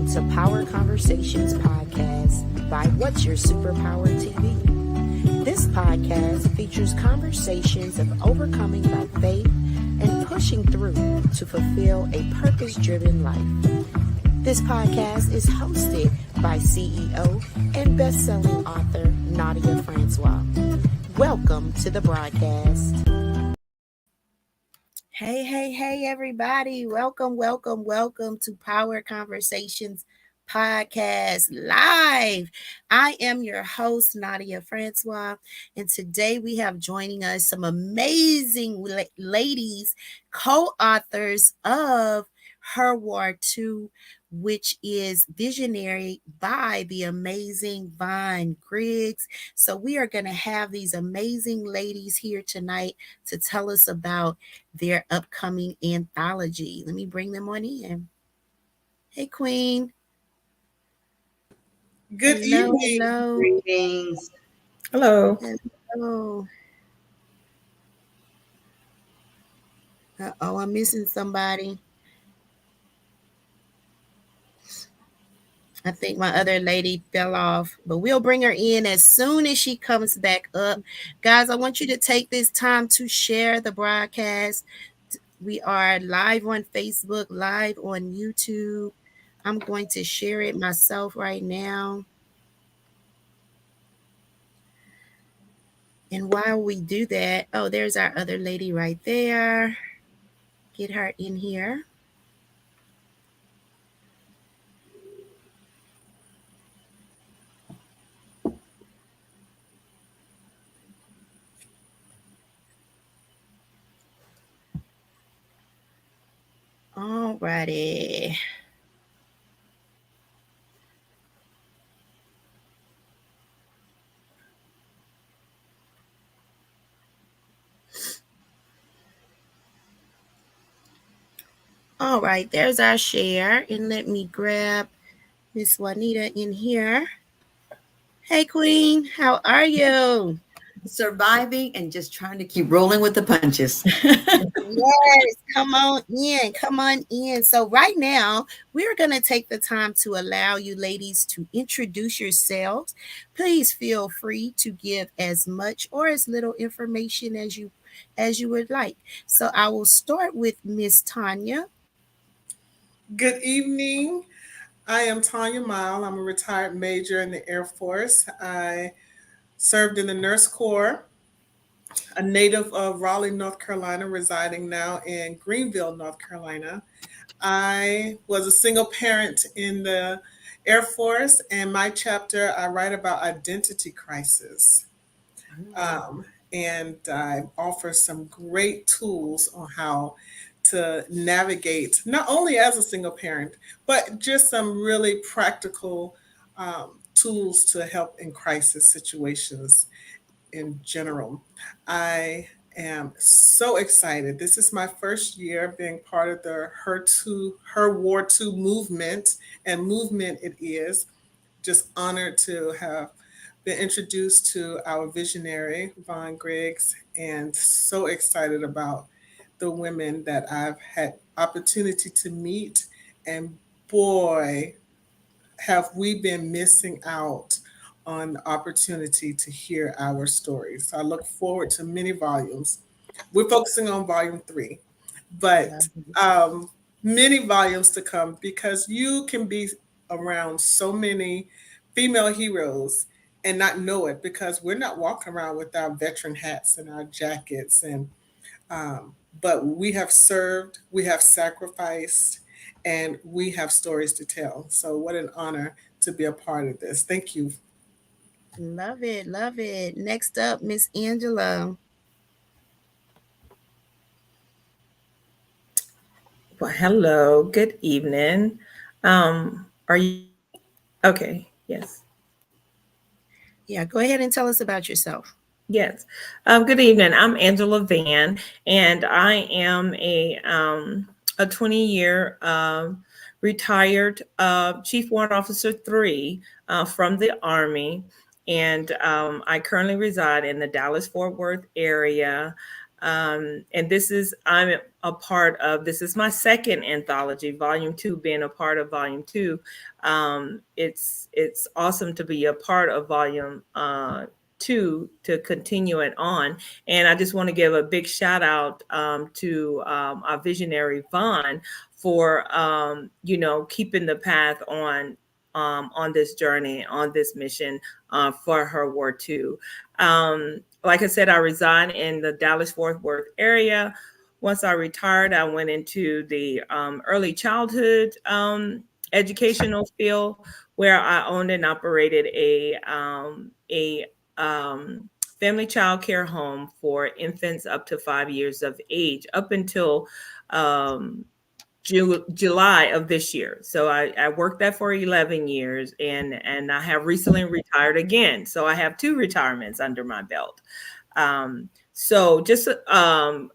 Welcome to Power Conversations podcast by What's Your Superpower TV. This podcast features conversations of overcoming by faith and pushing through to fulfill a purpose-driven life. This podcast is hosted by CEO and best-selling author Nadia Francois. Welcome to the broadcast. Hey, everybody. Welcome to Power Conversations Podcast Live. I am your host, Nadia Francois, and today we have joining us some amazing ladies, co-authors of Her War Too, which is Visionary by the amazing Von Griggs. So we are going to have these amazing ladies here tonight to tell us about their upcoming anthology. Let me bring them on in. Hey, Queen. Good evening. Hello. Greetings. Hello. Hello. Uh-oh, I'm missing somebody. I think my other lady fell off, but we'll bring her in as soon as she comes back up. Guys, I want you to take this time to share the broadcast. We are live on Facebook, live on YouTube. I'm going to share it myself right now. And while we do that, oh, there's our other lady right there. Get her in here. All righty. All right, there's our share. And let me grab Miss Juanita in here. Hey, Queen, how are you? Surviving and just trying to keep rolling with the punches. Yes, come on in. So right now, we're going to take the time to allow you ladies to introduce yourselves. Please feel free to give as much or as little information as you would like. So I will start with Miss Tanya. Good evening. I am Tanya Mile. I'm a retired major in the Air Force. I served in the Nurse Corps, a native of Raleigh, North Carolina, residing now in Greenville, North Carolina. I was a single parent in the Air Force, and my chapter, I write about identity crisis. And I offer some great tools on how to navigate, not only as a single parent, but just some really practical tools to help in crisis situations in general. I am so excited. This is my first year being part of the Her War Too movement, and movement it is. Just honored to have been introduced to our visionary, Von Griggs, and so excited about the women that I've had opportunity to meet. And boy, have we been missing out on the opportunity to hear our stories. So I look forward to many volumes. We're focusing on volume 3, but many volumes to come, because you can be around so many female heroes and not know it, because we're not walking around with our veteran hats and our jackets, and but we have served, we have sacrificed, and we have stories to tell. So what an honor to be a part of this. Thank you. Love it. Next up, Miss Angela. Well, hello, good evening. Are you okay? Yes. Yeah, go ahead and tell us about yourself. Yes. Good evening. I'm Angela Van, and I am a 20-year retired Chief Warrant Officer 3 from the Army, and I currently reside in the Dallas-Fort Worth area. And I'm a part of, this is my second anthology, volume two, being a part of volume two. It's awesome to be a part of volume two, to continue it on. And I just want to give a big shout out to our visionary Vaughn for, keeping the path on this journey, on this mission for Her War Too. Like I said, I reside in the Dallas-Fort Worth area. Once I retired, I went into the early childhood educational field, where I owned and operated a family child care home for infants up to 5 years of age, up until um, July of this year. So I worked that for 11 years, and I have recently retired again. So I have two retirements under my belt. So just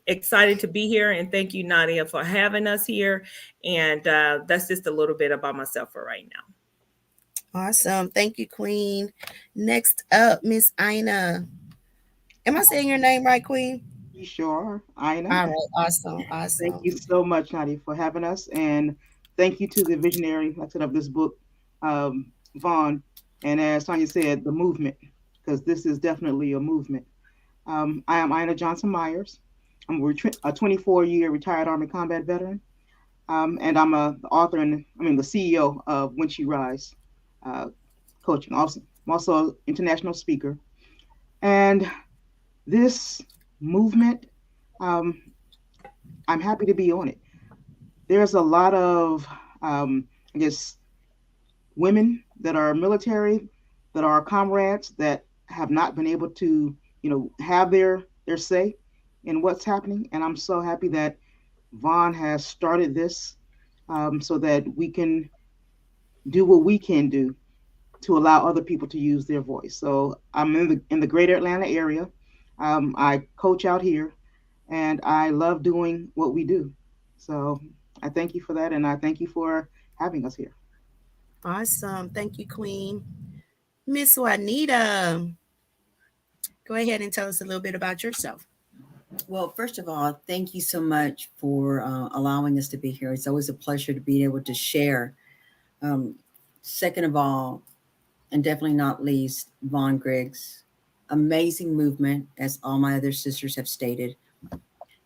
excited to be here, and thank you, Nadia, for having us here. And that's just a little bit about myself for right now. Awesome. Thank you, Queen. Next up, Miss Ina. Am I saying your name right, Queen? You sure, Ina? All right. Awesome. Thank Awesome. you so much, Nadia, for having us. And thank you to the visionary, like I said, of this book, um, Vaughn. And as Tanya said, the movement, because this is definitely a movement. I am Ina Johnson Myers. I'm a 24-year retired Army combat veteran. And I'm the author and the CEO of When She Rise uh, Coaching. Also, I'm also an international speaker. And this movement, um, I'm happy to be on it. There's a lot of, I guess, women that are military, that are comrades that have not been able to, have their say in what's happening. And I'm so happy that Vaughn has started this so that we can do what we can do to allow other people to use their voice. So I'm in the greater Atlanta area. I coach out here, and I love doing what we do. So I thank you for that, and I thank you for having us here. Awesome. Thank you, Queen. Miss Juanita, go ahead and tell us a little bit about yourself. Well, first of all, thank you so much for allowing us to be here. It's always a pleasure to be able to share. Um, Second of all, and definitely not least, Von Griggs. Amazing movement, as all my other sisters have stated.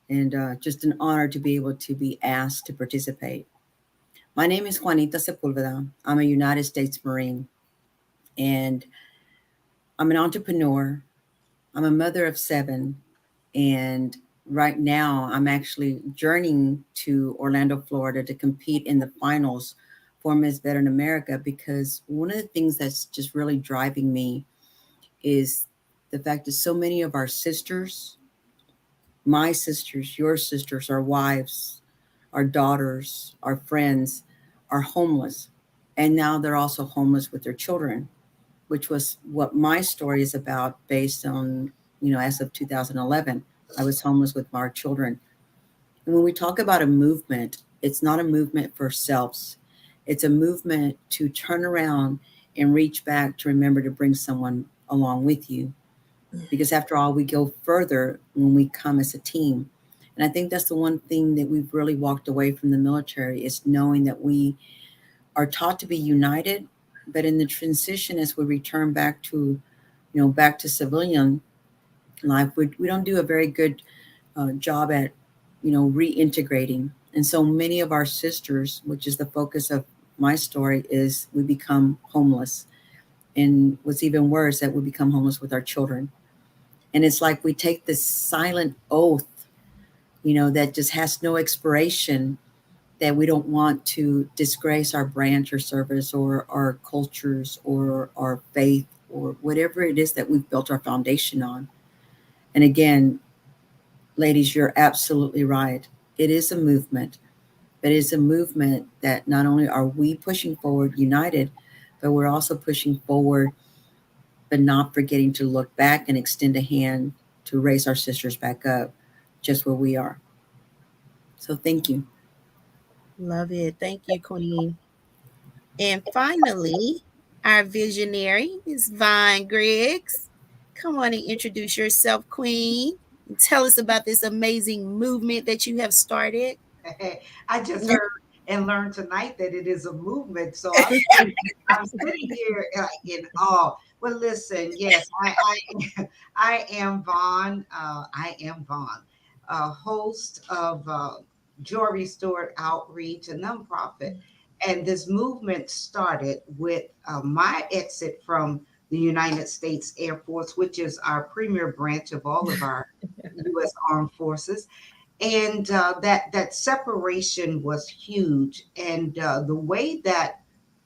And just an honor to be able to be asked to participate. My name is Juanita Sepulveda. I'm a United States Marine, and I'm an entrepreneur. I'm a mother of seven, and right now I'm actually journeying to Orlando, Florida to compete in the finals for Miss Veteran America, because one of the things that's just really driving me is the fact that so many of our sisters, my sisters, your sisters, our wives, our daughters, our friends, are homeless. And now they're also homeless with their children, which was what my story is about, based on, as of 2011, I was homeless with my children. And when we talk about a movement, it's not a movement for selves. It's a movement to turn around and reach back to remember to bring someone along with you. Because after all, we go further when we come as a team. And I think that's the one thing that we've really walked away from the military, is knowing that we are taught to be united, but in the transition, as we return back to, back to civilian life, we don't do a very good job at, reintegrating. And so many of our sisters, which is the focus of my story, is we become homeless. And what's even worse, that we become homeless with our children. And it's like we take this silent oath, that just has no expiration, that we don't want to disgrace our branch or service or our cultures or our faith or whatever it is that we've built our foundation on. And again, ladies, you're absolutely right. It is a movement, but it is a movement that not only are we pushing forward united, but we're also pushing forward, but not forgetting to look back and extend a hand to raise our sisters back up just where we are. So thank you. Love it. Thank you, Queen. And finally, our visionary is Von Griggs. Come on and introduce yourself, Queen. Tell us about this amazing movement that you have started. I just heard and learned tonight that it is a movement. So I'm sitting here in awe. Well, listen, yes, I am Vaughn. I am Vaughn, host of Jewelry Store Outreach, a nonprofit. And this movement started with my exit from the United States Air Force, which is our premier branch of all of our U.S. Armed Forces, and that separation was huge. And the way that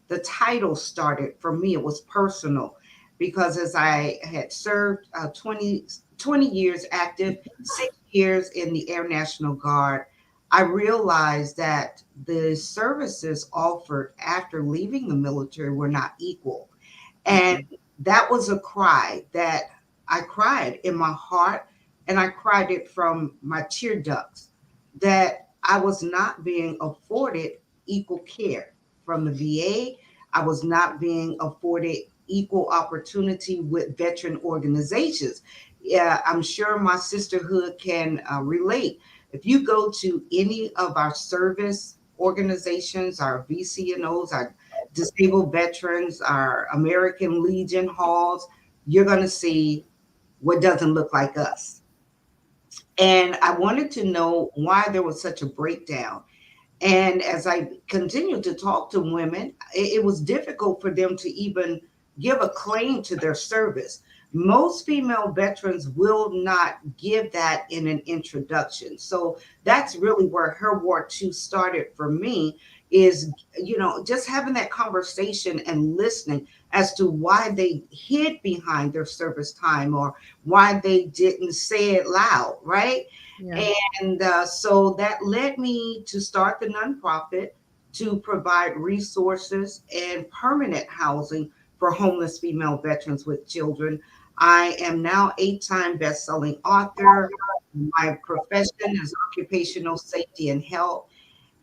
the title started for me, it was personal, because as I had served 20 years active, 6 years in the Air National Guard, I realized that the services offered after leaving the military were not equal. And that was a cry that I cried in my heart, and I cried it from my tear ducts, that I was not being afforded equal care from the VA. I was not being afforded equal opportunity with veteran organizations. Yeah, I'm sure my sisterhood can relate. If you go to any of our service organizations, our VCNOs, our disabled veterans, our American Legion halls, you're going to see what doesn't look like us. And I wanted to know why there was such a breakdown. And as I continued to talk to women, it was difficult for them to even give a claim to their service. Most female veterans will not give that in an introduction. So that's really where Her War Too started for me, is, just having that conversation and listening as to why they hid behind their service time, or why they didn't say it loud, right? Yeah. And so that led me to start the nonprofit to provide resources and permanent housing for homeless female veterans with children. I am now 8-time best-selling author. My profession is occupational safety and health,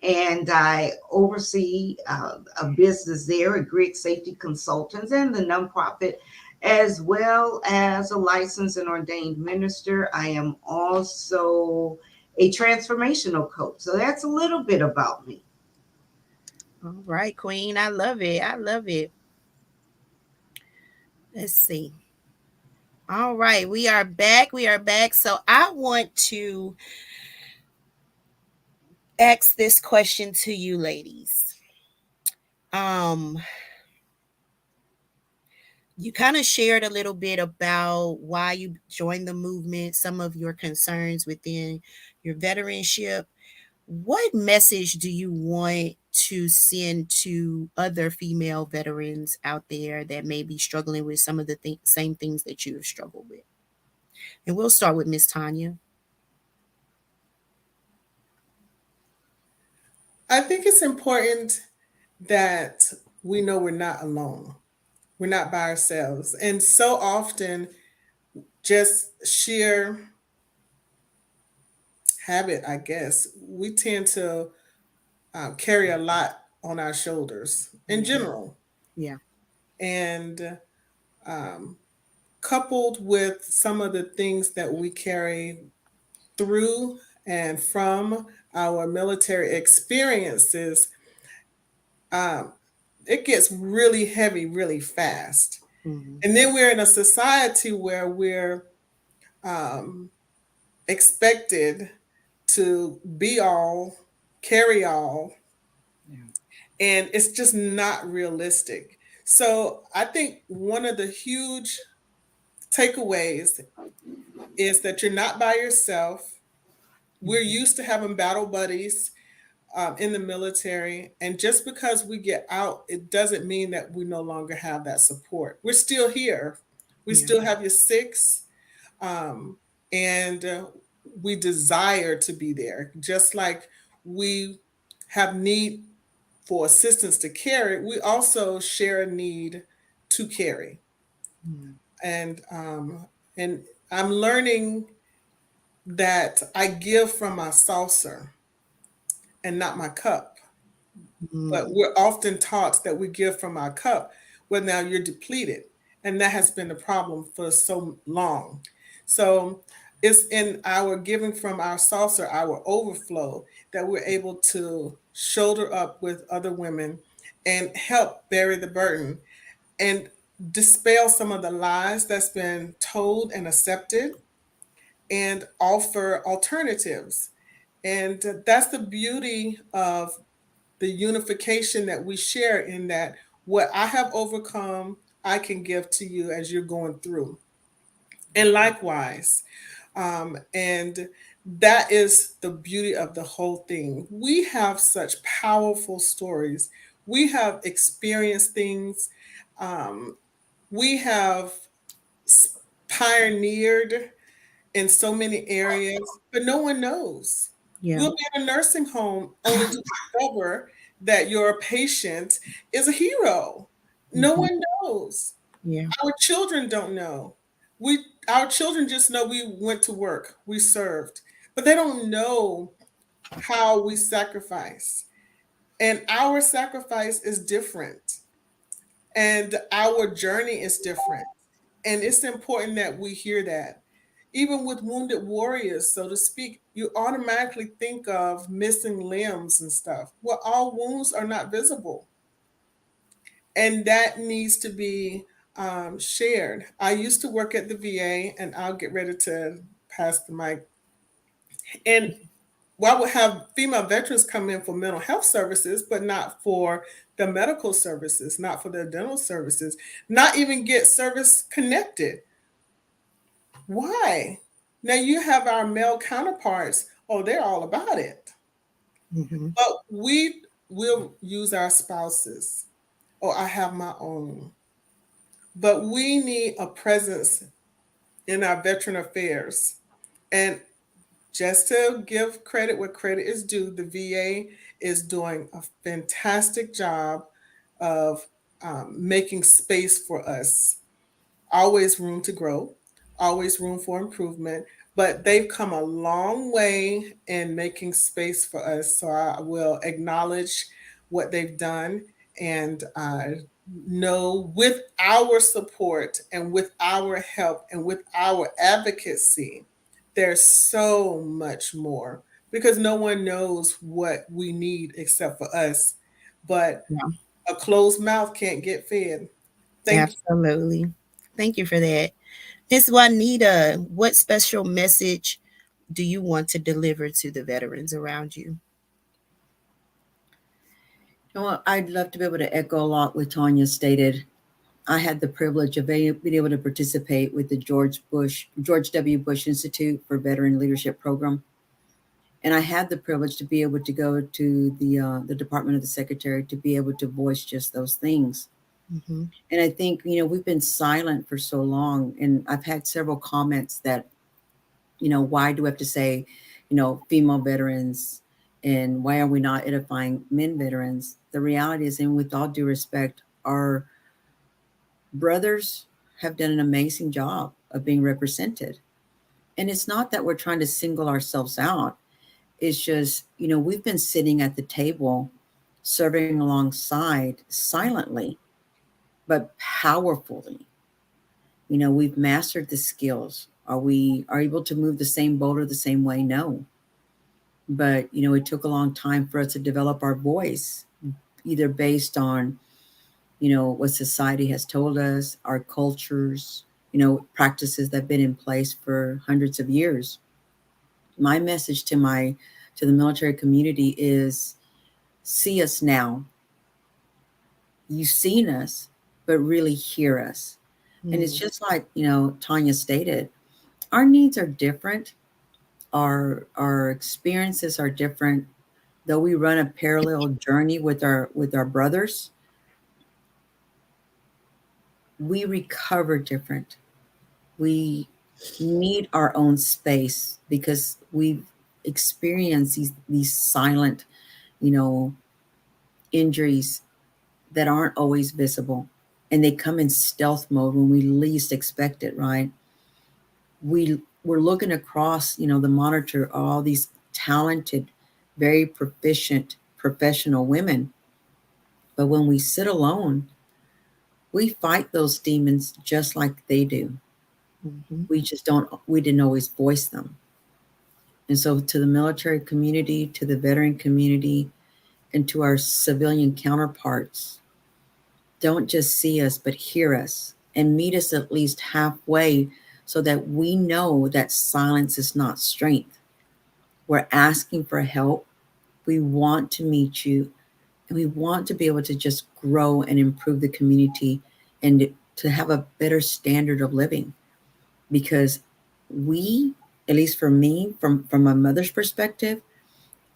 and I oversee a business there at Griggs Safety Consultants, and the nonprofit, as well as a licensed and ordained minister. I am also a transformational coach. So that's a little bit about me. All right, Queen. I love it. I love it. Let's see. All right, we are back. We are back. So I want to ask this question to you ladies. Um you kind of shared a little bit about why you joined the movement, some of your concerns within your veteranship. What message do you want to send to other female veterans out there that may be struggling with some of the same things that you have struggled with? And we'll start with Miss Tanya. I think it's important that we know we're not alone. We're not by ourselves. And so often, just sheer habit, I guess, we tend to carry a lot on our shoulders in Yeah. general. Yeah. And um, coupled with some of the things that we carry through and from our military experiences, um, it gets really heavy really fast. Hmm. And then we're in a society where we're um, expected to be all, carry all, Yeah. and it's just not realistic. So I think one of the huge takeaways is that you're not by yourself. We're Hmm. used to having battle buddies in the military, and just because we get out, it doesn't mean that we no longer have that support. We're still here. We Yeah. still have your six, um, and we desire to be there. Just like we have need for assistance to carry, we also share a need to carry. Mm. And I'm learning that I give from my saucer and not my cup. But Mm. we're often taught that we give from our cup. Well, now you're depleted. And that has been the problem for so long. So It's in our giving from our saucer, our overflow, that we're able to shoulder up with other women and help bury the burden and dispel some of the lies that's been told and accepted and offer alternatives. And that's the beauty of the unification that we share, in that what I have overcome, I can give to you as you're going through. And likewise, and that is the beauty of the whole thing. We have such powerful stories. We have experienced things. Um, we have pioneered in so many areas, but no one knows. Yeah. We'll be in a nursing home only to discover that your patient is a hero. No Mhm. one knows. Yeah. Our children don't know. We our children just know we went to work, we served, but they don't know how we sacrifice. And our sacrifice is different, and our journey is different. And it's important that we hear that. Even with wounded warriors, so to speak, you automatically think of missing limbs and stuff. Well, all wounds are not visible, and that needs to be shared. I used to work at the VA, and I'll get ready to pass the mic. And I would have female veterans come in for mental health services, but not for the medical services, not for the dental services, not even get service connected. Why? Now you have our male counterparts, oh, they're all about it. Hmm. But we will use our spouses. Oh, I have my own. But we need a presence in our veteran affairs. And just to give credit where credit is due, the VA is doing a fantastic job of making space for us. Always room to grow, always room for improvement, but they've come a long way in making space for us. So I will acknowledge what they've done, and know with our support and with our help and with our advocacy, there's so much more, because no one knows what we need except for us. But Yeah. a closed mouth can't get fed. Thank Absolutely. Thank you for that. Miss Juanita, what special message do you want to deliver to the veterans around you? You know what? I'd love to be able to echo a lot what Tanya stated. I had the privilege of being able to participate with the George W. Bush Institute for Veteran Leadership Program, and I had the privilege to be able to go to the Department of the Secretary to be able to voice just those things. Hmm. And I think we've been silent for so long, and I've had several comments that why do we have to say female veterans, and why are we not edifying men veterans? The reality is, and with all due respect, our brothers have done an amazing job of being represented. And it's not that we're trying to single ourselves out. It's just, we've been sitting at the table serving alongside silently, but powerfully. We've mastered the skills. Are we are able to move the same boulder the same way? No. But, it took a long time for us to develop our voice, either based on what society has told us, our cultures, practices that have been in place for hundreds of years. My message to the military community is, see us now. You've seen us, but really hear us. And it's Mm. just like, Tanya stated, our needs are different. Our experiences are different. Though we run a parallel journey with our brothers, we recover different. We need our own space because we've experienced these silent, you know, injuries that aren't always visible, and they come in stealth mode when we least expect it. Right? We're looking across, the monitor, all these talented, very proficient, professional women, but when we sit alone, we fight those demons just like they do. Mm-hmm. We didn't always voice them. And so, to the military community, to the veteran community, and to our civilian counterparts, don't just see us, but hear us and meet us at least halfway so that we know that silence is not strength. We're asking for help. We want to meet you, and we want to be able to just grow and improve the community and to have a better standard of living, because we, at least for me, from my mother's perspective,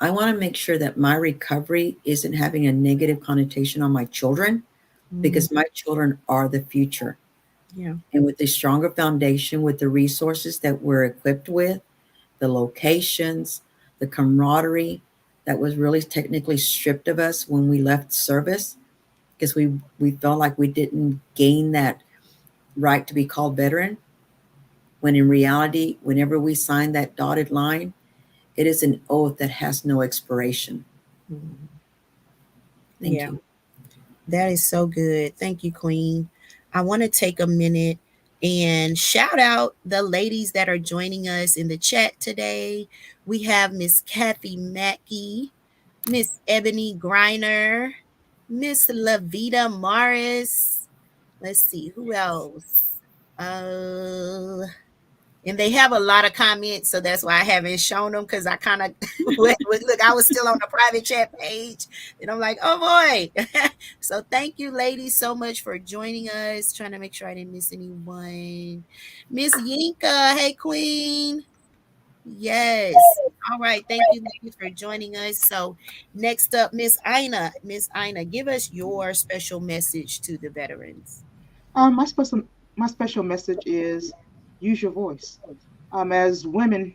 I want to make sure that my recovery isn't having a negative connotation on my children, Mm-hmm. because my children are the future. Yeah. And with a stronger foundation, with the resources that we're equipped with, the locations, the camaraderie that was really technically stripped of us when we left service, because we felt like we didn't gain that right to be called veteran, when in reality, whenever we sign that dotted line, it is an oath that has no expiration. Mm-hmm. Thank Yeah. you. That is so good. Thank you, Queen. I want to take a minute and shout out the ladies that are joining us in the chat today. We have Miss Kathy Mackey, Miss Ebony Griner, Miss Lavita Morris. Let's see, who else? Uh, and they have a lot of comments, so that's why I haven't shown them, because I kind of look. I was still on the private chat page, and I'm like, oh boy. So thank you, ladies, so much for joining us. Trying to make sure I didn't miss anyone. Miss Yinka, hey Queen. Yes. All right. Thank you, ladies, for joining us. So next up, Miss Ina. Miss Ina, give us your special message to the veterans. Um, my special my special message is use your voice. As women,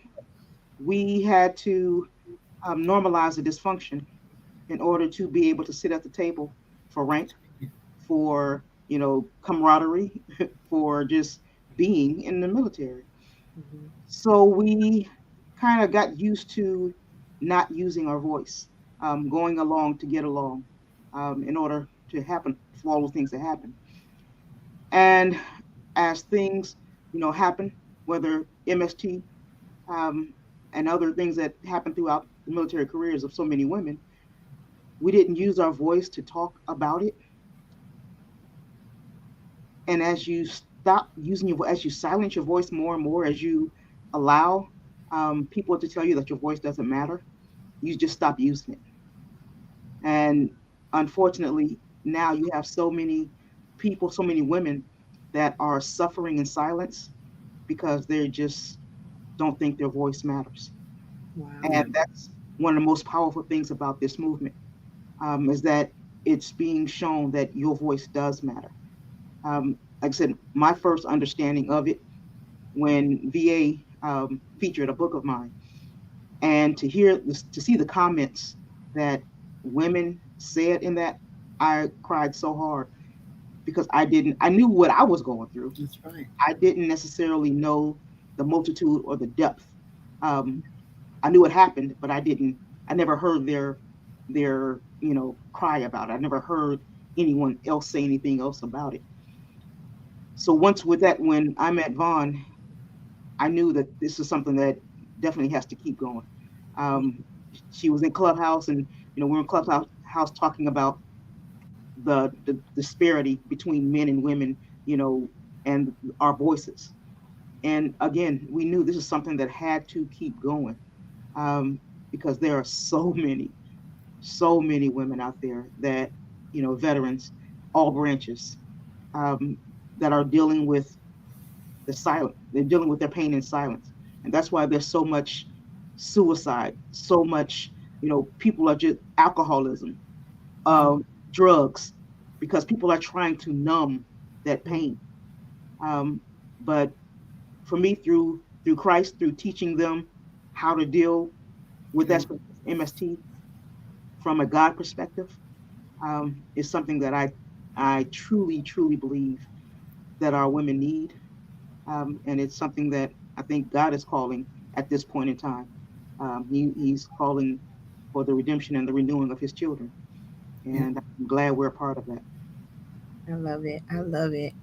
we had to normalize the dysfunction in order to be able to sit at the table for rank, for camaraderie, for just being in the military. Mhm. So we kind of got used to not using our voice, going along to get along, in order to happen for all the things that happen. And as things, happen, whether MST, um, and other things that happen throughout the military careers of so many women, we didn't use our voice to talk about it. And as you stop using as you silence your voice more and more, as you allow people to tell you that your voice doesn't matter, you just stop using it. And unfortunately, now you have so many people, so many women that are suffering in silence because they just don't think their voice matters. Wow. And that's one of the most powerful things about this movement, is that it's being shown that your voice does matter. Like I said, my first understanding of it when VA featured a book of mine, and to hear this, to see the comments that women said in that, I cried so hard because I knew what I was going through. That's right. I didn't necessarily know the multitude or the depth. Um, I knew it happened, but I never heard their cry about it. I never heard anyone else say anything else about it. So once with that, when I met Vaughn, I knew that this is something that definitely has to keep going. Um, she was in Clubhouse, and we're in Clubhouse house talking about the disparity between men and women, and our voices. And again, we knew this is something that had to keep going, because there are so many women out there that, veterans, all branches, um, that are dealing with the silent. They're dealing with their pain in silence, and that's why there's so much suicide, so much, people are just alcoholism, uh, drugs, because people are trying to numb that pain. Um, but for me, through Christ, through teaching them how to deal with Yeah. that MST from a God perspective, is something that I truly believe that our women need, and it's something that I think God is calling at this point in time. He's calling for the redemption and the renewing of His children, Yeah. and I'm glad we're a part of that. I love it. I love it.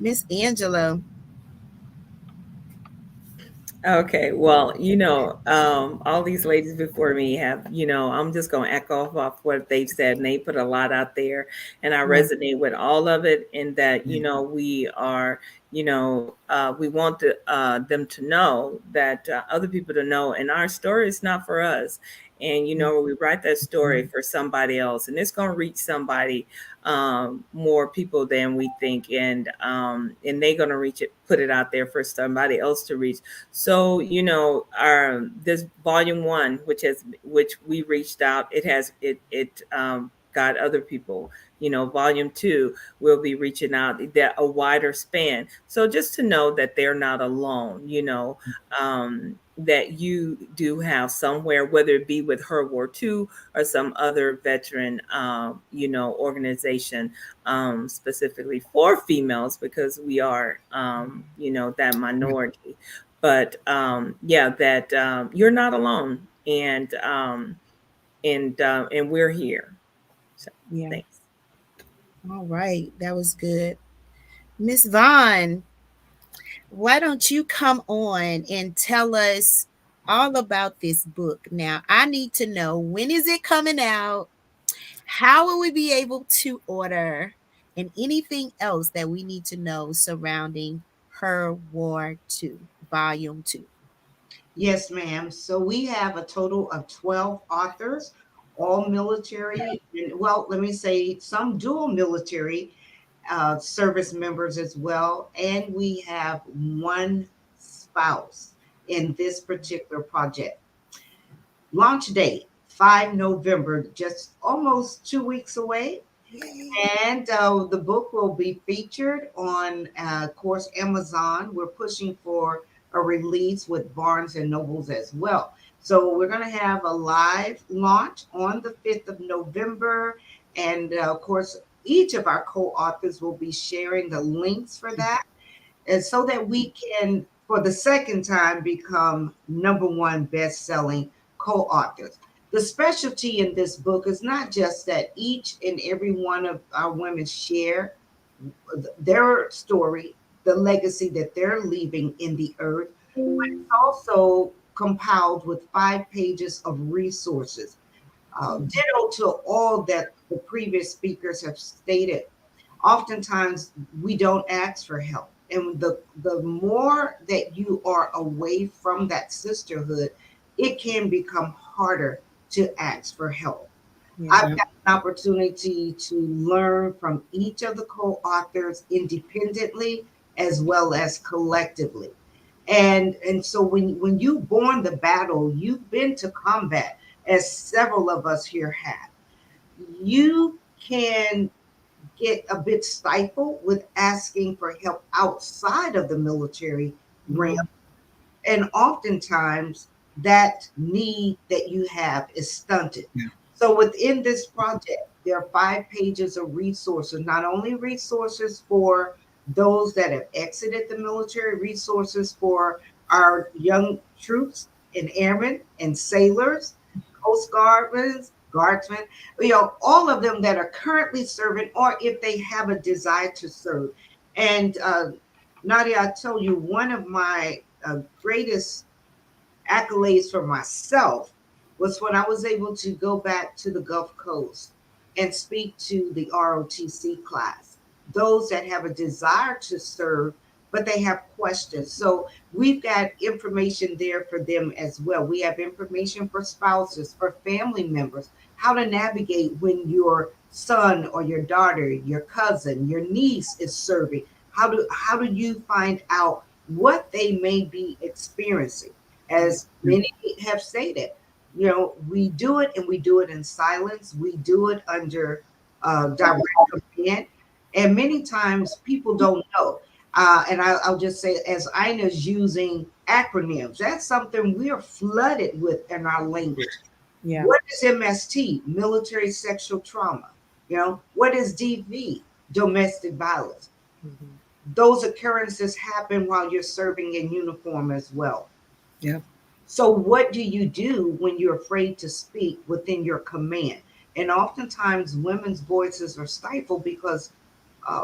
Miss Angela. Okay, well, all these ladies before me have, I'm just going to echo off what they've said, and they put a lot out there, and I Yeah. resonate with all of it. In that, we are, we want them to know that other people to know, and our story is not for us. And we write that story for somebody else, and it's going to reach somebody, more people than we think, and they're going to reach it, put it out there for somebody else to reach. So, our this volume 1, which we reached out, it got other people. Volume 2 will be reaching out that a wider span. So just to know that they're not alone. That you do have somewhere, whether it be with Her War Two or some other veteran, organization, specifically for females, because we are, that minority. But yeah, that you're not alone, and we're here. So Yeah. thanks. All right, that was good. Miss Vaughn, why don't you come on and tell us all about this book? Now, I need to know, when is it coming out? How will we be able to order? And anything else that we need to know surrounding Her War 2, Volume 2. Yes, ma'am. So we have a total of 12 authors, all military, and well, let me say some dual military service members as well. And we have one spouse in this particular project. Launch date 5 November, just almost 2 weeks away. Yay. And the book will be featured on, of course, Amazon. We're pushing for a release with Barnes and Nobles as well. So we're going to have a live launch on the 5th of November. And of course, each of our co-authors will be sharing the links for that, and so that we can, for the second time, become number one best-selling co-authors. The specialty in this book is not just that each and every one of our women share their story, the legacy that they're leaving in the earth, but it's also compiled with 5 pages of resources, ditto to all that the previous speakers have stated. Oftentimes we don't ask for help, and the more that you are away from that sisterhood, it can become harder to ask for help. Yeah. I've got an opportunity to learn from each of the co-authors independently as well as collectively. And so when you born the battle, you've been to combat, as several of us here have. You can get a bit stifled with asking for help outside of the military realm. And oftentimes that need that you have is stunted. Yeah. So within this project, there are 5 pages of resources, not only resources for those that have exited the military, resources for our young troops and airmen and sailors, Coast Guardsmen, all of them that are currently serving, or if they have a desire to serve. And Nadia, I tell you, one of my greatest accolades for myself was when I was able to go back to the Gulf Coast and speak to the ROTC class, those that have a desire to serve, but they have questions. So we've got information there for them as well. We have information for spouses, for family members, how to navigate when your son or your daughter, your cousin, your niece is serving. How do you find out what they may be experiencing? As many have stated, we do it, and we do it in silence. We do it under direct command. And many times people don't know. And I'll just say, as Ina's using acronyms, that's something we are flooded with in our language. Yeah. What is MST? Military sexual trauma. What is DV? Domestic violence. Those occurrences happen while you're serving in uniform as well. Yeah. So, what do you do when you're afraid to speak within your command? And oftentimes, women's voices are stifled because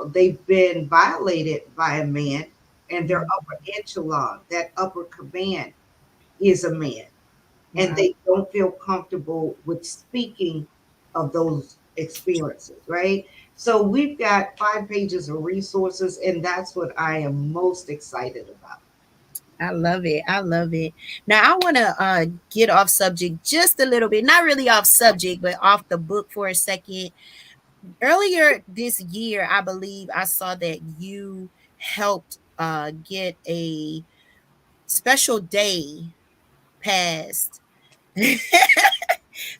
they've been violated by a man, and their upper echelon, that upper command, is a man, and Wow. they don't feel comfortable with speaking of those experiences, right? So we've got 5 pages of resources, and that's what I am most excited about. I love it. I love it. Now I want to get off subject just a little bit. Not really off subject, but off the book for a second. Earlier this year, I believe I saw that you helped get a special day passed.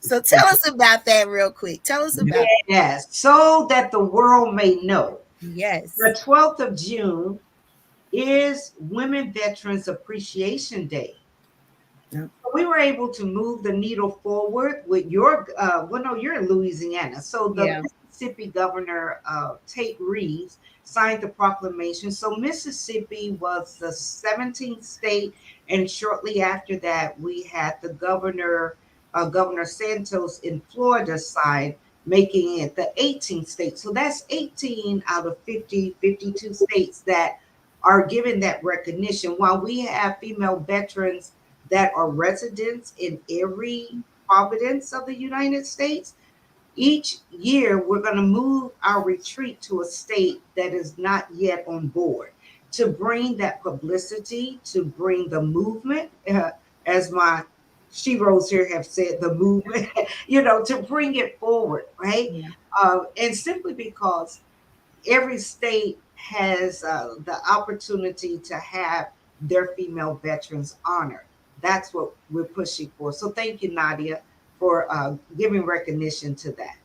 So tell us about that real quick. Tell us about that. Yes, so that the world may know. Yes. The 12th of June is Women Veterans Appreciation Day. Yep. We were able to move the needle forward with your, well, no, you're in Louisiana. So the Yeah. Mississippi Governor, Tate Reeves, signed the proclamation. So Mississippi was the 17th state. And shortly after that, we had the governor, Governor Santos in Florida sign, making it the 18th state. So that's 18 out of 50, 52 states that are given that recognition. While we have female veterans that are residents in every province of the United States, each year we're going to move our retreat to a state that is not yet on board to bring that publicity, to bring the movement, as my sheroes here have said, the movement, to bring it forward, right? Yeah. And simply because every state has the opportunity to have their female veterans honored. That's what we're pushing for. So thank you, Nadia, for giving recognition to that.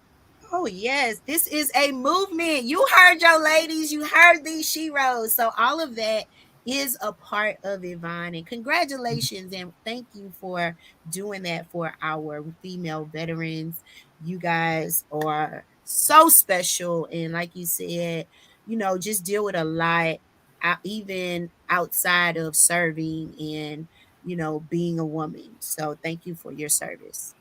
Oh, yes. This is a movement. You heard your ladies. You heard these sheroes. So all of that is a part of Yvonne. And congratulations. And thank you for doing that for our female veterans. You guys are so special. And like you said, just deal with a lot, even outside of serving and, being a woman. So thank you for your service.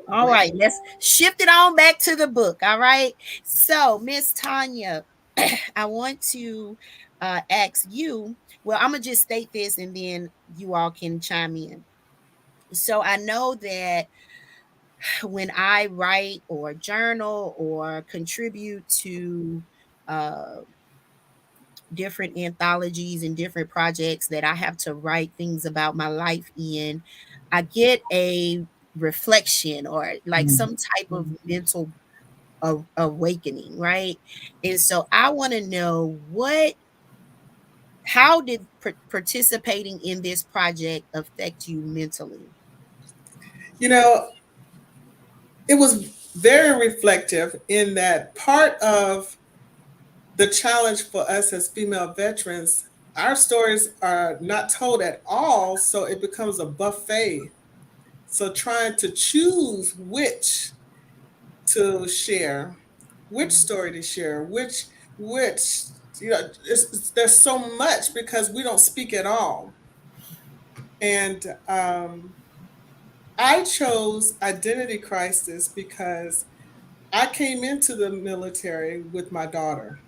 All right, let's shift it on back to the book. All right. So, Miss Tanya, I want to ask you. Well, I'm gonna just state this, and then you all can chime in. So, I know that when I write or journal or contribute to uh, different anthologies and different projects that I have to write things about my life in, I get a reflection or like Mhm. some type of mental awakening, right? And so I want to know how did participating in this project affect you mentally? You know, it was very reflective in that part of the challenge for us as female veterans, our stories are not told at all, so it becomes a buffet. So trying to choose which to share, which story to share, which there's so much because we don't speak at all. And I chose identity crisis because I came into the military with my daughter.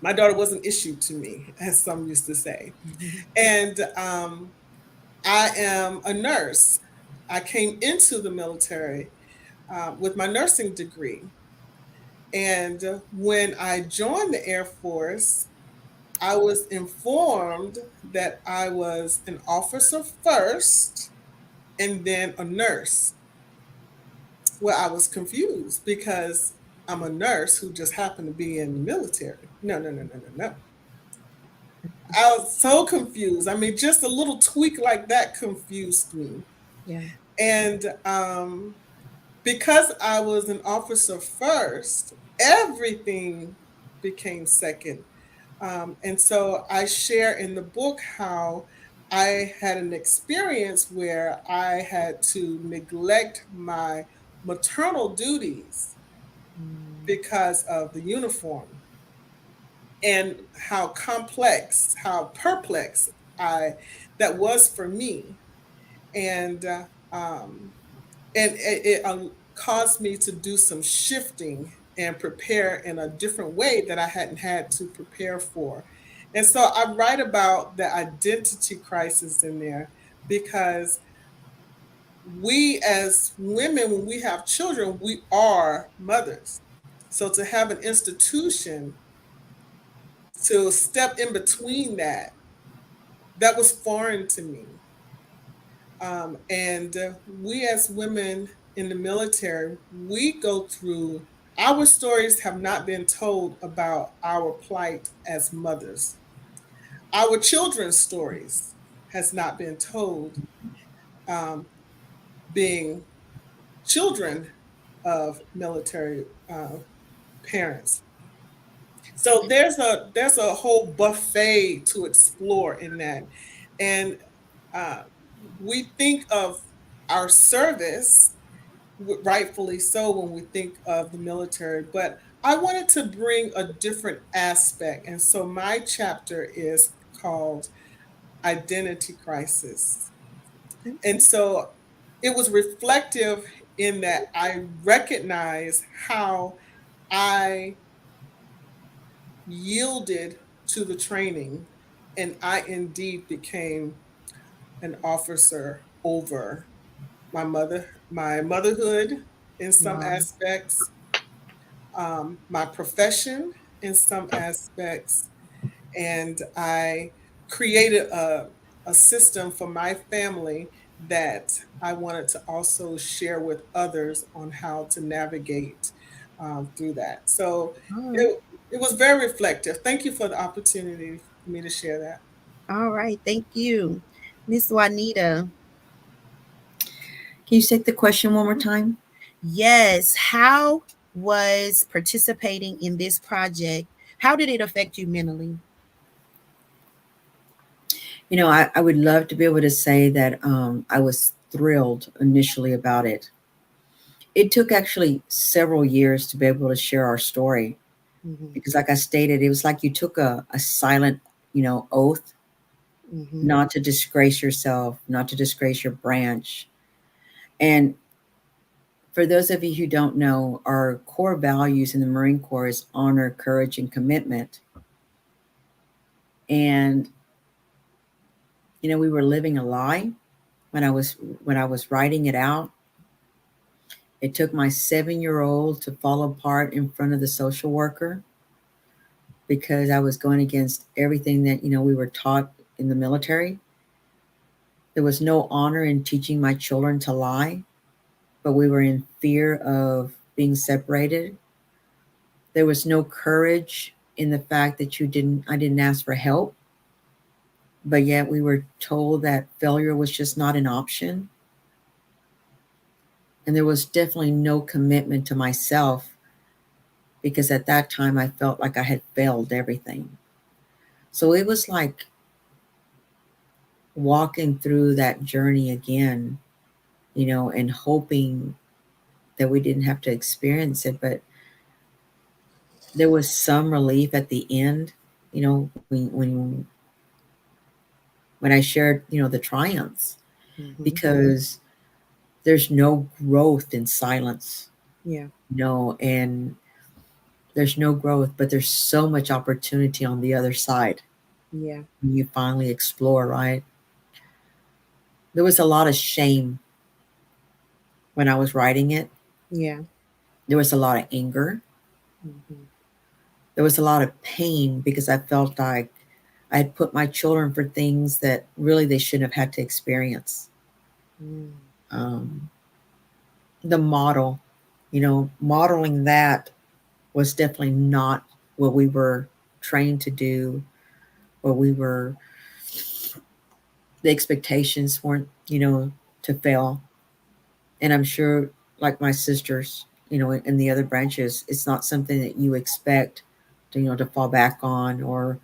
My daughter was an issue to me, as some used to say. And I am a nurse. I came into the military with my nursing degree. And when I joined the Air Force, I was informed that I was an officer first and then a nurse. Well, I was confused because I'm a nurse who just happened to be in the military. No, no, no, no, no, no. I was so confused. I mean, just a little tweak like that confused me. Yeah. And because I was an officer first, everything became second. And so I share in the book how I had an experience where I had to neglect my maternal duties Mm, because of the uniform and how complex, how perplexed I that was for me. And it caused me to do some shifting and prepare in a different way that I hadn't had to prepare for. And so I write about the identity crisis in there because we as women, when we have children, we are mothers. So to have an institution to step in between that, that was foreign to me. And we as women in the military, we go through, our stories have not been told about our plight as mothers. Our children's stories has not been told, um, being children of military parents. So there's a whole buffet to explore in that, and uh, we think of our service, rightfully so, when we think of the military. But I wanted to bring a different aspect, and so my chapter is called Identity Crisis. And Okay. so it was reflective in that I recognize how I yielded to the training and I indeed became an officer over my motherhood in some Wow. aspects, my profession in some aspects, and I created a system for my family that I wanted to also share with others on how to navigate through that. So All right. it was very reflective. Thank you for the opportunity for me to share that. All right. Thank you. Miss Juanita. Can you take the question one more time? Yes. How was participating in this project? How did it affect you mentally? I would love to be able to say that I was thrilled initially about it. It took actually several years to be able to share our story Mm-hmm. because, like I stated, it was like you took a silent, oath Mm-hmm. not to disgrace yourself, not to disgrace your branch. And for those of you who don't know, our core values in the Marine Corps is honor, courage, and commitment. And we were living a lie when I was writing it out. It took my 7-year old to fall apart in front of the social worker because I was going against everything that we were taught in the military. There was no honor in teaching my children to lie, but we were in fear of being separated. There was no courage in the fact that I didn't ask for help, but yet we were told that failure was just not an option. And there was definitely no commitment to myself because at that time I felt like I had failed everything. So it was like walking through that journey again, and hoping that we didn't have to experience it. But there was some relief at the end, when I shared, the triumphs, Mm-hmm. because there's no growth in silence, Yeah. and there's no growth, but there's so much opportunity on the other side Yeah. when you finally explore, right? There was a lot of shame when I was writing it. Yeah. There was a lot of anger. Mm-hmm. There was a lot of pain because I felt like I had put my children for things that really they shouldn't have had to experience. Mm. Um, the model, modeling that was definitely not what we were trained to do, or the expectations weren't, to fail. And I'm sure, like my sisters, in the other branches, it's not something that you expect to, to fall back on or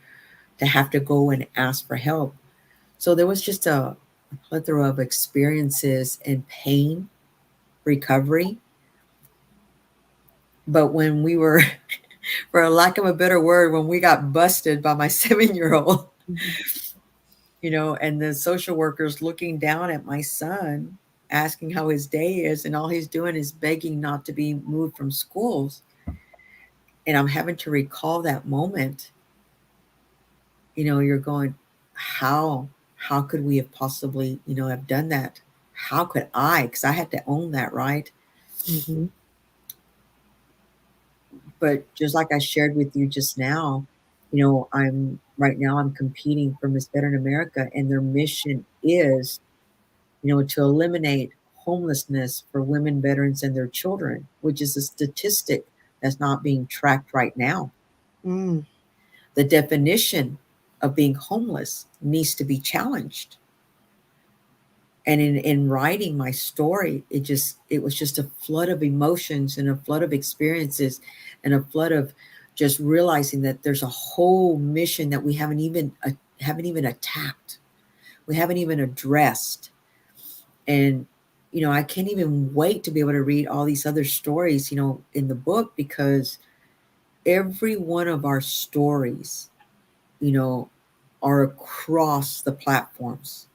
to have to go and ask for help. So there was just a plethora of experiences and pain, recovery. But when we were, for lack of a better word, when we got busted by my 7-year old, Mm-hmm. and the social workers looking down at my son, asking how his day is, and all he's doing is begging not to be moved from schools. And I'm having to recall that moment. you're going, how how could we have possibly, have done that? How could I? Because I had to own that, right? Mm-hmm. But just like I shared with you just now, I'm competing for Miss Better in America, and their mission is, to eliminate homelessness for women, veterans, and their children, which is a statistic that's not being tracked right now. Mm. The definition of being homeless needs to be challenged. And in writing my story, it was just a flood of emotions and a flood of experiences and a flood of just realizing that there's a whole mission that we haven't even attacked, we haven't even addressed. And I can't even wait to be able to read all these other stories, in the book, because every one of our stories, you know are across the platforms.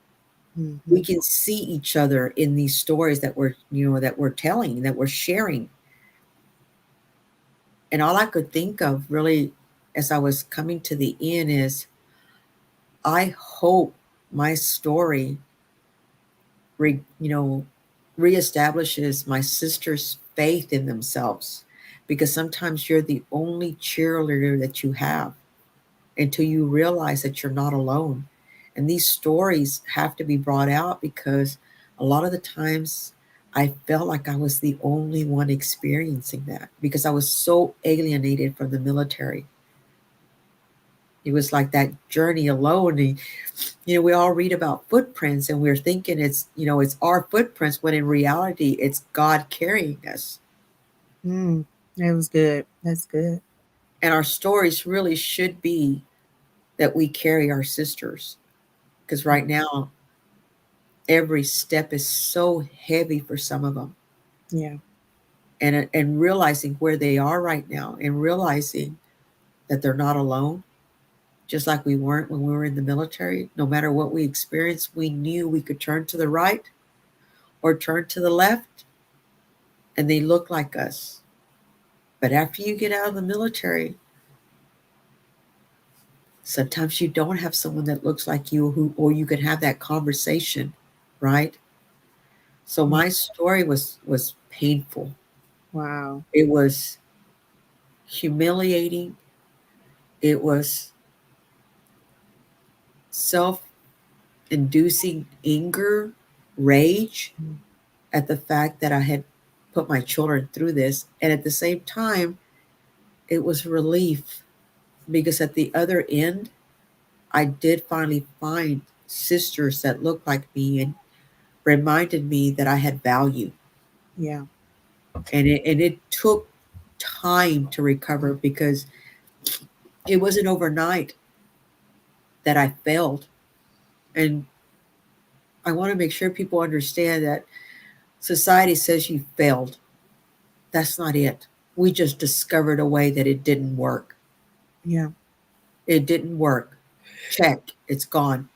Mm-hmm. We can see each other in these stories that we're telling, that we're sharing. And all I could think of, really, as I was coming to the end, is I hope my story re, you know reestablishes my sister's faith in themselves, because sometimes you're the only cheerleader that you have until you realize that you're not alone. And these stories have to be brought out, because a lot of the times I felt like I was the only one experiencing that, because I was so alienated from the military. It was like that journey alone. And, we all read about footprints, and we're thinking it's our footprints, when in reality it's God carrying us. Mm. That was good. That's good. And our stories really should be that we carry our sisters, because right now every step is so heavy for some of them. Yeah. And realizing where they are right now, and realizing that they're not alone, just like we weren't when we were in the military. No matter what we experienced, we knew we could turn to the right or turn to the left, and they look like us. But after you get out of the military, sometimes you don't have someone that looks like you, who or you can have that conversation, right? So Mm. my story was painful. Wow. It was humiliating. It was self-inducing anger, rage Mm. at the fact that I had put my children through this, and at the same time it was relief, because at the other end I did finally find sisters that looked like me and reminded me that I had value. Yeah. And it took time to recover, because it wasn't overnight that I failed. And I want to make sure people understand that society says you failed. That's not it. We just discovered a way that it didn't work. Yeah. It didn't work. Check, it's gone.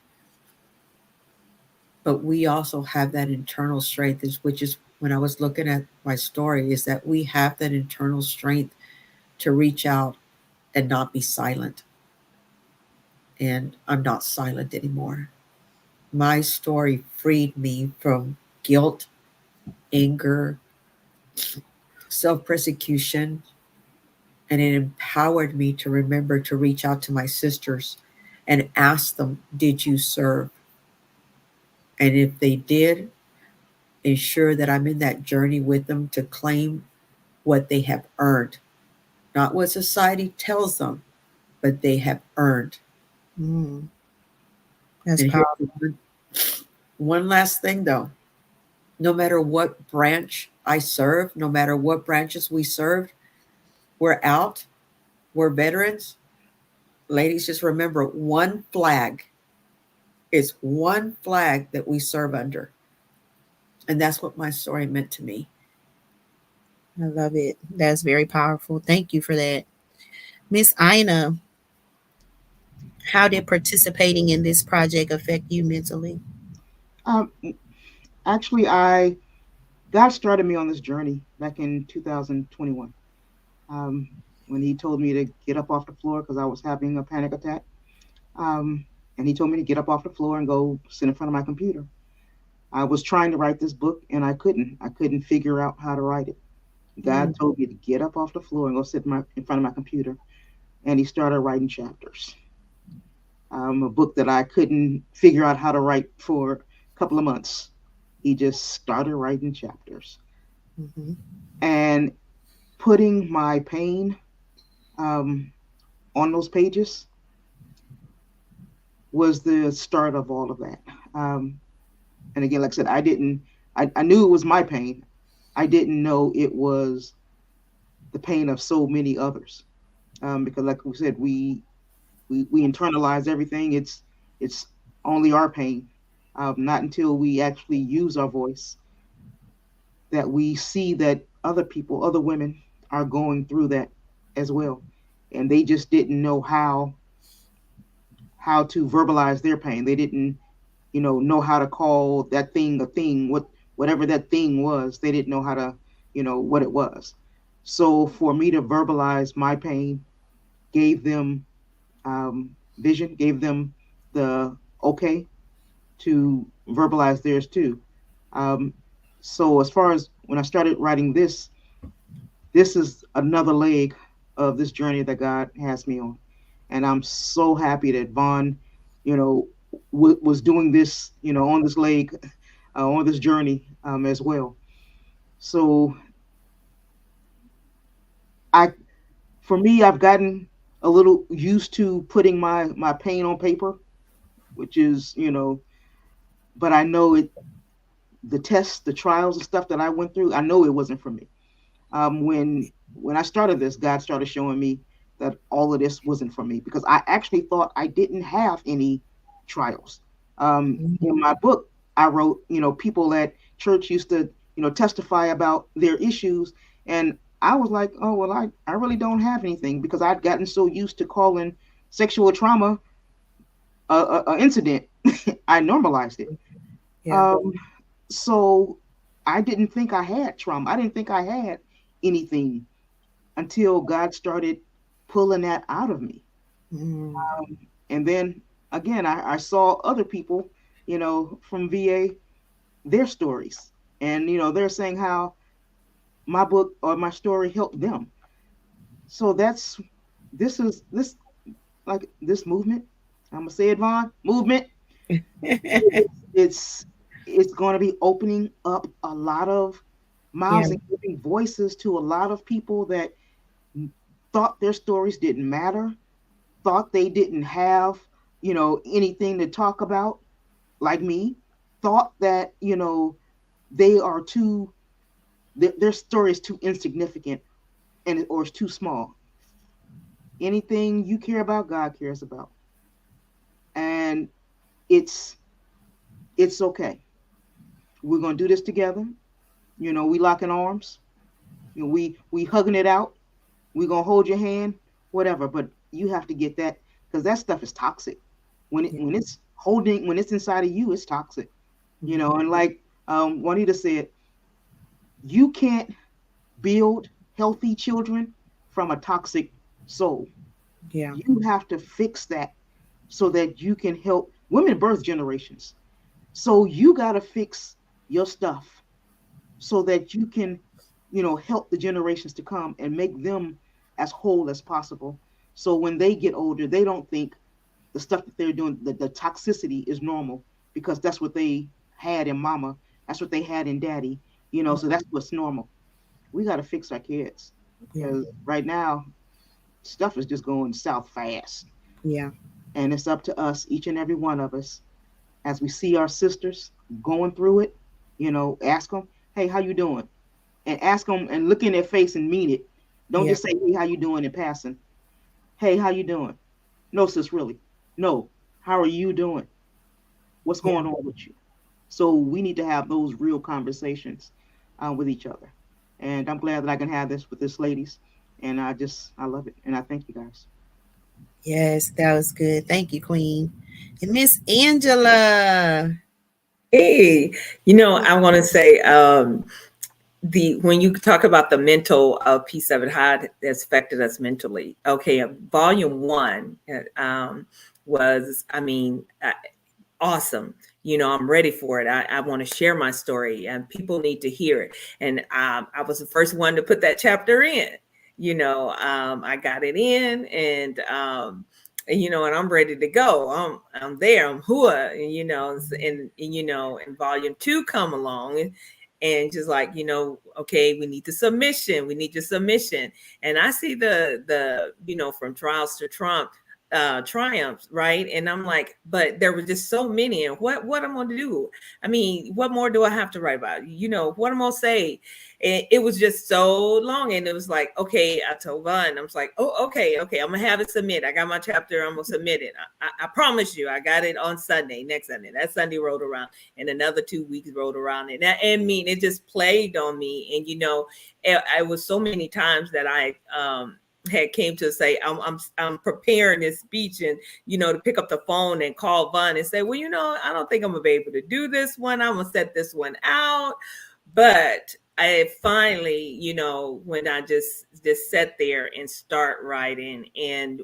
But we also have that internal strength, which is when I was looking at my story, is that we have that internal strength to reach out and not be silent. And I'm not silent anymore. My story freed me from guilt, anger, self persecution, and it empowered me to remember to reach out to my sisters and ask them, did you serve? And if they did, ensure that I'm in that journey with them to claim what they have earned, not what society tells them, but they have earned. Mm. That's And here's powerful. one last thing, though. No matter what branch I serve, no matter what branches we served, we're out, we're veterans. Ladies, just remember, one flag is one flag that we serve under. And that's what my story meant to me. I love it. That's very powerful. Thank you for that. Miss Ina, how did participating in this project affect you mentally? Um, Actually, God started me on this journey back in 2021, um, when He told me to get up off the floor because I was having a panic attack. Um, and he told me to get up off the floor and go sit in front of my computer. I was trying to write this book and I couldn't. I couldn't figure out how to write it. God Mm. told me to get up off the floor and go sit in front of my computer. And he started writing chapters. A book that I couldn't figure out how to write for a couple of months. He just started writing chapters. Mhm. And putting my pain um, on those pages was the start of all of that. Um, and again, like I said, I knew it was my pain. I didn't know it was the pain of so many others. Because like we said, we internalize everything. It's only our pain. Not until we actually use our voice that we see that other people, other women are going through that as well. And they just didn't know how to verbalize their pain. They didn't, know how to call that thing a thing, whatever that thing was. They didn't know how to, what it was. So for me to verbalize my pain gave them vision, gave them the okay to verbalize theirs too. Um, so as far as when I started writing this is another leg of this journey that God has me on, and I'm so happy that Vaughn, you know, was doing this, on this leg, on this journey as well. So I, for me, I've gotten a little used to putting my pain on paper, which is, but I know it, the tests, the trials and stuff that I went through, I know it wasn't for me. When I started this, God started showing me that all of this wasn't for me because I actually thought I didn't have any trials. In my book, I wrote, people at church used to, testify about their issues, and I was like, oh well, I really don't have anything because I'd gotten so used to calling sexual trauma a incident, I normalized it. Yeah. Um, so I didn't think I had trauma. I didn't think I had anything until God started pulling that out of me. Mm. And then again, I saw other people, from VA, their stories. And, they're saying how my book or my story helped them. So this like this movement. I'm gonna say it, Vaughn. Movement. It's it's going to be opening up a lot of Yeah. mouths and giving voices to a lot of people that thought their stories didn't matter, thought they didn't have, anything to talk about, like me, thought that, they are too, their story is too insignificant and or it's too small. Anything you care about, God cares about. And it's it's okay. We're gonna do this together. We locking arms. We hugging it out. We're gonna hold your hand, whatever. But you have to get that because that stuff is toxic. Yeah. When it's inside of you, it's toxic. Mhm. And like Juanita said, you can't build healthy children from a toxic soul. Yeah. You have to fix that so that you can help women birth generations. So you gotta fix your stuff so that you can, help the generations to come and make them as whole as possible. So when they get older, they don't think the stuff that they're doing, the toxicity is normal because that's what they had in mama. That's what they had in daddy, so that's what's normal. We got to fix our kids Yeah. because right now stuff is just going south fast. Yeah. And it's up to us, each and every one of us, as we see our sisters going through it, ask them, hey, how you doing? And ask them and look in their face and mean it. Don't Yeah. just say, hey, how you doing in passing. Hey, how you doing? No, sis, really. No, how are you doing? What's Yeah. going on with you? So we need to have those real conversations with each other. And I'm glad that I can have this with this ladies. And I love it. And I thank you guys. Yes, that was good. Thank you, Queen. And Miss Angela. Hey, I want to say the when you talk about the mental piece of it, how it has affected us mentally. Okay, volume one was, I mean, awesome. I'm ready for it. I want to share my story, and people need to hear it. And I was the first one to put that chapter in. I got it in, and I'm ready to go. I'm there. I'm hua. And volume two come along, and just like, okay, we need the submission. We need your submission. And I see the from trials to triumphs, right? And I'm like, but there were just so many, and what I'm going to do? I mean, what more do I have to write about? What I'm going to say? And it was just so long, and it was like, okay, I told Vaughn, I was like, oh, okay, I'm gonna have it submit. I got my chapter, I'm gonna submit it. I promise you, I got it on Sunday, next Sunday. That Sunday rolled around, and another 2 weeks rolled around, and it just played on me. And it was so many times that I had came to say, I'm preparing this speech, and to pick up the phone and call Vaughn and say, well, I don't think I'm gonna be able to do this one. I'm gonna set this one out. But I finally, when I just sat there and start writing, and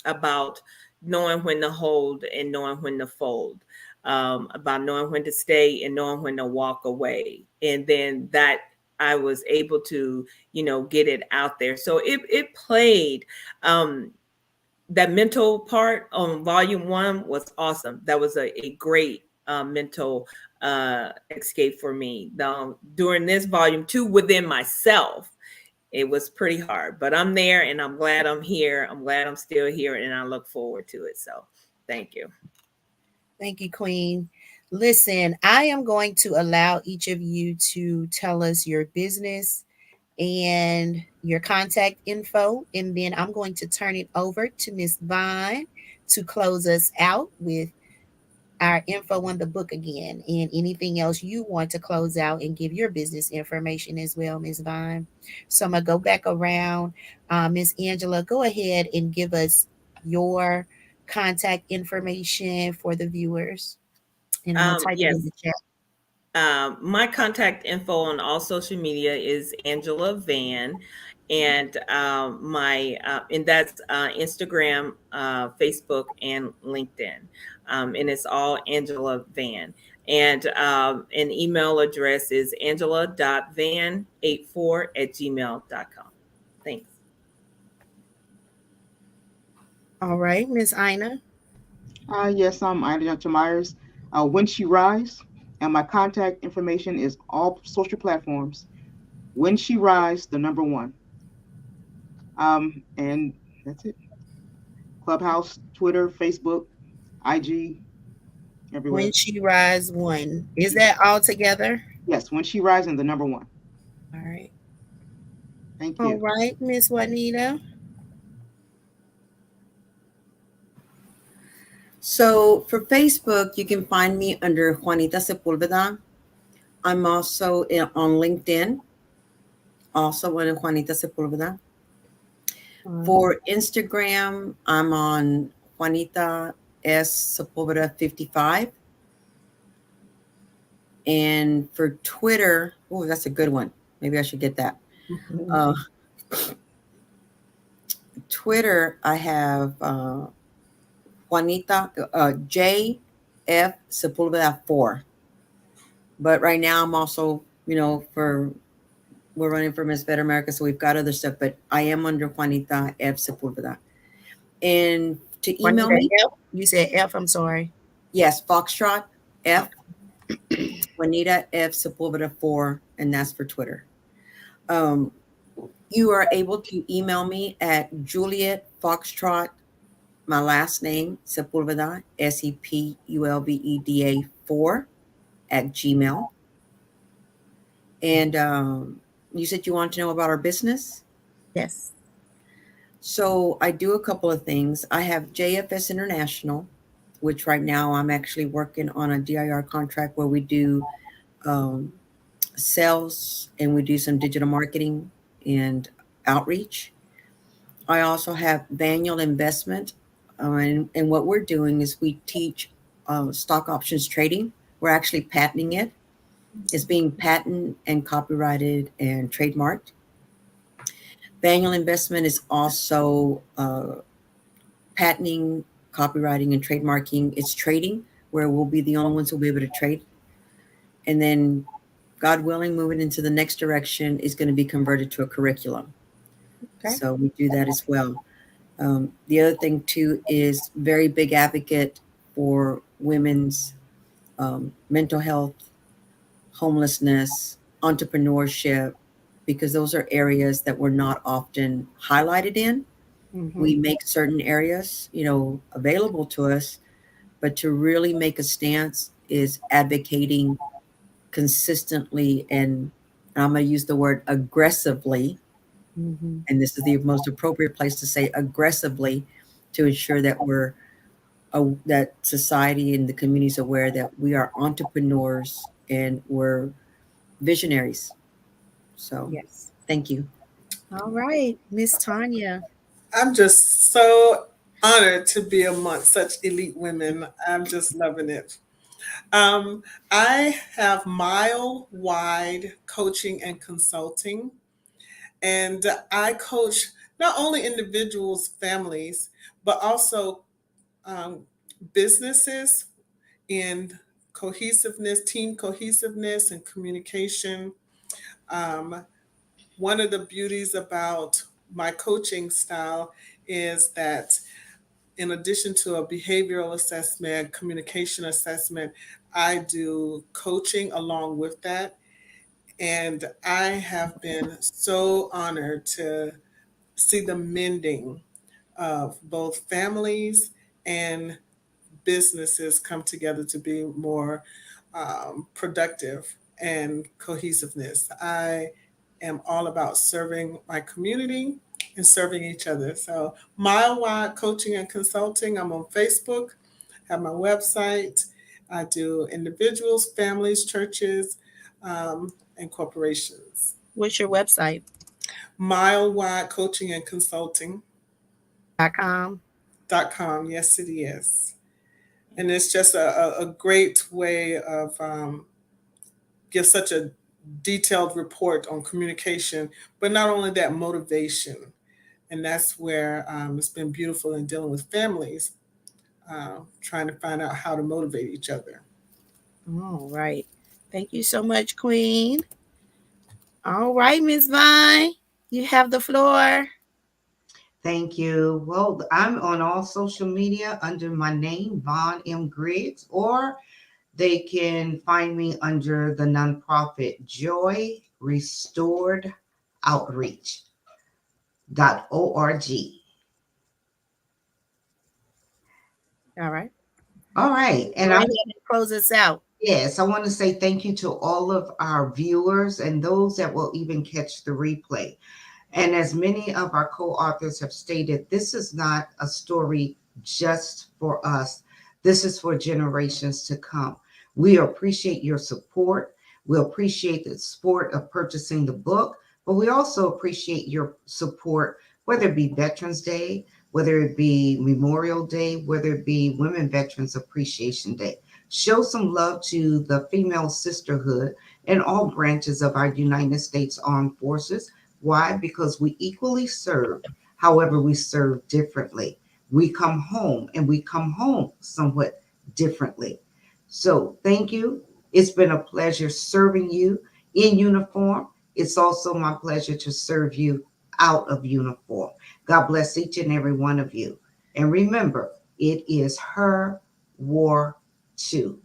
about knowing when to hold and knowing when to fold, about knowing when to stay and knowing when to walk away, and then that I was able to, get it out there. So it played. That mental part on volume one was awesome. That was a great mental escape for me. During this volume two, within myself, it was pretty hard, but I'm there, and I'm glad I'm here. I'm glad I'm still here, and I look forward to it. So thank you. Thank you, Queen. Listen, I am going to allow each of you to tell us your business and your contact info, and then I'm going to turn it over to Miss Vaughn to close us out with our info on the book again, and anything else you want to close out and give your business information as well, Miss Vaughn. So I'm gonna go back around. Miss Angela, go ahead and give us your contact information for the viewers, and I'm gonna type it in Yes. the chat. My contact info on all social media is Angela Van, and and that's Instagram, Facebook, and LinkedIn, and it's all Angela Van. And an email address is angela.van84@gmail.com. Thanks. All right, Miss Ina. Yes, I'm Ida Johnson Myers. When She Rise, and my contact information is all social platforms. When She Rise, the number one. And that's it. Clubhouse, Twitter, Facebook, IG, When everywhere. She Rise One. Is that all together? Yes, When She Rise and the number one. All right. Thank All you. right, Miss Juanita. So for Facebook, you can find me under Juanita Sepulveda. I'm also on LinkedIn, also under Juanita Sepulveda. For Instagram, I'm on Juanita S. Sepulveda 55. And for Twitter, oh, that's a good one. Maybe I should get that. Uh, Twitter, I have Juanita JF Sepulveda 4. But right now, I'm also, we're running for Miss Better America, so we've got other stuff. But I am under Juanita F Sepulveda. And to email Juanita me, F. You said F. I'm sorry. yes, Foxtrot F Juanita F Sepulveda 4, and that's for Twitter. You are able to email me at Juliet Foxtrot, my last name, Sepulveda, Sepulveda 4 at Gmail. And you said you want to know about our business? Yes. So I do a couple of things. I have JFS International, which right now I'm actually working on a DIR contract where we do sales and we do some digital marketing and outreach. I also have Manual Investment, and what we're doing is we teach stock options trading. We're actually patenting it, It's being patent and copyrighted and trademarked. Manual investment is also patenting, copywriting, and trademarking. It's trading, where we'll be the only ones who'll be able to trade. And then, God willing, moving into the next direction is going to be converted to a curriculum. Okay. So we do that as well. The other thing too is very big advocate for women's mental health, homelessness, entrepreneurship, because those are areas that we're not often highlighted in. Mm-hmm. We make certain areas, available to us, but to really make a stance is advocating consistently, and I'm going to use the word aggressively, Mm-hmm. and this is the most appropriate place to say aggressively, to ensure that that society and the community is aware that we are entrepreneurs and we're visionaries. So, Yes. thank you. All right, Miss Tanya. I'm just so honored to be amongst such elite women. I'm just loving it. Um, I have Mile Wide Coaching and Consulting, and I coach not only individuals, families, but also um, businesses in cohesiveness, team cohesiveness, and communication. Um, One of the beauties about my coaching style is that in addition to a behavioral assessment, communication assessment, I do coaching along with that. And I have been so honored to see the mending of both families and businesses come together to be more productive and cohesiveness. I am all about serving my community and serving each other. So, Mile Wide Coaching and Consulting, I'm on Facebook, have my website. I do individuals, families, churches, and corporations. What's your website? Mile Wide Coaching and Consulting. .com. .com. Yes, it is. And it's just a great way of give such a detailed report on communication, but not only that, motivation. And that's where it's been beautiful in dealing with families, trying to find out how to motivate each other. All right. Thank you so much, Queen. All right, Miss Vine, you have the floor. Thank you. Well, I'm on all social media under my name, Von M. Griggs, or they can find me under the nonprofit Joy Restored Outreach.org. All right. All right. Go And ahead and close us out. yes, I want to say thank you to all of our viewers and those that will even catch the replay. And as many of our co authors have stated, this is not a story just for us, this is for generations to come. We appreciate your support. We appreciate the support of purchasing the book, but we also appreciate your support, whether it be Veterans Day, whether it be Memorial Day, whether it be Women Veterans Appreciation Day. Show some love to the female sisterhood in all branches of our United States Armed Forces. Why? Because we equally serve, however, we serve differently. We come home and we come home somewhat differently. So, thank you. It's been a pleasure serving you in uniform. It's also my pleasure to serve you out of uniform. God bless each and every one of you. And remember, it is her war too.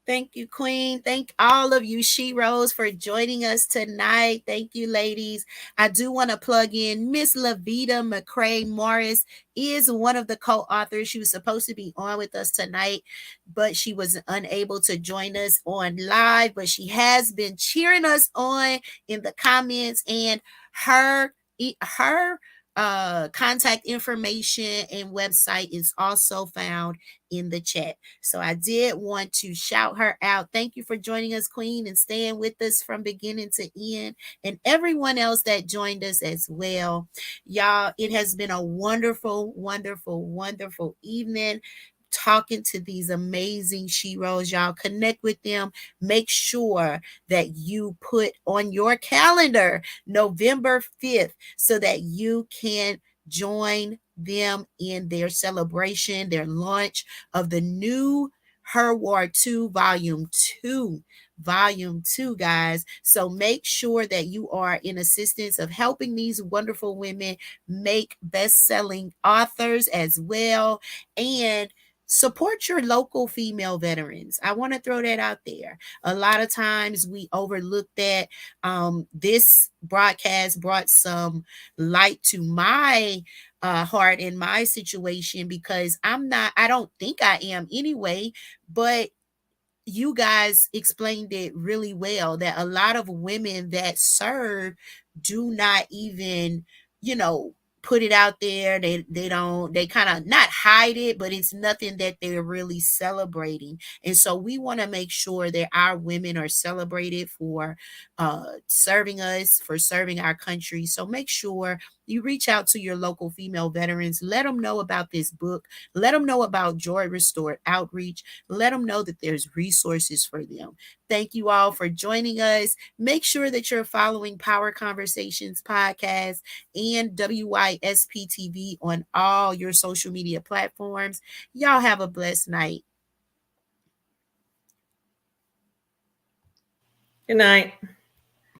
Thank you, Queen. Thank all of you, She Rose, for joining us tonight. Thank you, ladies. I do want to plug in Miss Lavita McCray Morris is one of the co-authors. She was supposed to be on with us tonight, but she was unable to join us on live. But she has been cheering us on in the comments, and her contact information and website is also found in the chat. So I did want to shout her out. Thank you for joining us, Queen, and staying with us from beginning to end, and everyone else that joined us as well. Y'all, it has been a wonderful, wonderful, wonderful evening. talking to these amazing sheroes. Y'all connect with them. Make sure that you put on your calendar November 5th so that you can join them in their celebration, their launch of the new Her War 2 Volume 2. Volume 2, guys. So make sure that you are in assistance of helping these wonderful women make best-selling authors as well, and support your local female veterans. I want to throw that out there. A lot of times we overlook that. This broadcast brought some light to my heart in my situation, because I don't think I am anyway, but you guys explained it really well, that a lot of women that serve do not even, you know, put it out there. They don't, they kind of not hide it, but it's nothing that they're really celebrating. And so we want to make sure that our women are celebrated for serving us, for serving our country. So make sure you reach out to your local female veterans. Let them know about this book. Let them know about Joy Restored Outreach. Let them know that there's resources for them. Thank you all for joining us. Make sure that you're following Power Conversations Podcast and WYSP on all your social media platforms. Y'all have a blessed night. Good night.